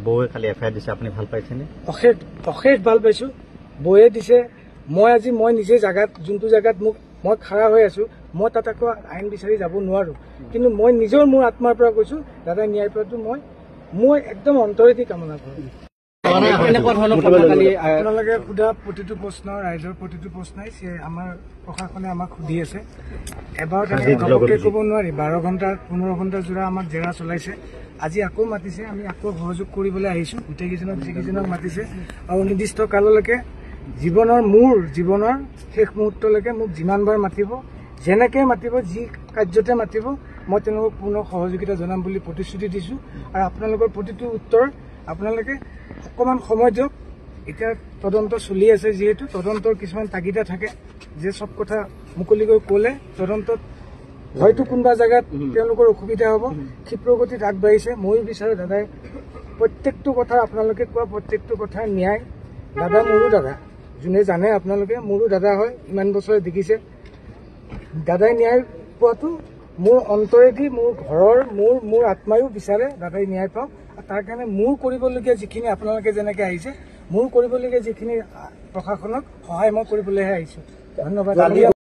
বৌয়ে খালি এফআইআৰ দিছে, আপুনি ভাল পাইছেনে? অশেষ ভাল পাইছো। বৌয়ে দিছে। মই নিজে জাগাত যোনটো জাগাত মই খাৰা হৈ আছো, মই তাত আকৌ আইন বিচাৰি যাব নোৱাৰো, কিন্তু মই নিজৰ মোৰ আত্মাৰ পৰা কৈছো দাদাই ন্যায় পোৱাটো মই একদম অন্তৰেদি কামনা কৰো। আপোনালোকে সোধা প্ৰতিটো প্ৰশ্ন, ৰাইজৰ প্ৰতিটো প্ৰশ্নই আমাৰ প্ৰশাসনে আমাক সুধি আছে। এবাৰ ঘপককে ক'ব নোৱাৰি। 12 ঘণ্টা 15 ঘণ্টা জোৰা আমাক জেৰা চলাইছে। আজি আকৌ মাতিছে, আমি আকৌ সহযোগ কৰিবলৈ আহিছো। গোটেইকেইজনক যিকেইজনক মাতিছে আৰু নিৰ্দিষ্ট কাললৈকে মোৰ জীৱনৰ শেষ মুহূৰ্তলৈকে মোক যিমানবাৰ মাতিব, যেনেকৈ মাতিব, যি কাৰ্যতে মাতিব, মই তেওঁলোকক পূৰ্ণ সহযোগিতা জনাম বুলি প্ৰতিশ্ৰুতি দিছো। আৰু আপোনালোকৰ প্ৰতিটো উত্তৰ আপোনালোকে অকণমান সময় দিয়ক। এতিয়া তদন্ত চলি আছে, যিহেতু তদন্তৰ কিছুমান তাগিদা থাকে যে চব কথা মুকলিকৈ ক'লে তদন্তত হয়তো কোনোবা জেগাত তেওঁলোকৰ অসুবিধা হ'ব। ক্ষিপ্ৰগতিত আগবাঢ়িছে। ময়ো বিচাৰো দাদাই প্ৰত্যেকটো কথা, আপোনালোকে কোৱা প্ৰত্যেকটো কথাৰ ন্যায়। দাদা মোৰো দাদা, যোনে জানে আপোনালোকে মোৰো দাদা হয়, ইমান বছৰে দেখিছে। দাদাই ন্যায় পোৱাটো মোৰ অন্তৰেদি, মোৰ ঘৰৰ, মোৰ আত্মায়ো বিচাৰে দাদাই ন্যায় পাওক। তাৰ কাৰণে মোৰ কৰিবলগীয়া যিখিনি, আপোনালোকে যেনেকৈ আহিছে, মোৰ কৰিবলগীয়া যিখিনি প্ৰশাসনক সহায় মই কৰিবলৈহে আহিছো। ধন্যবাদ।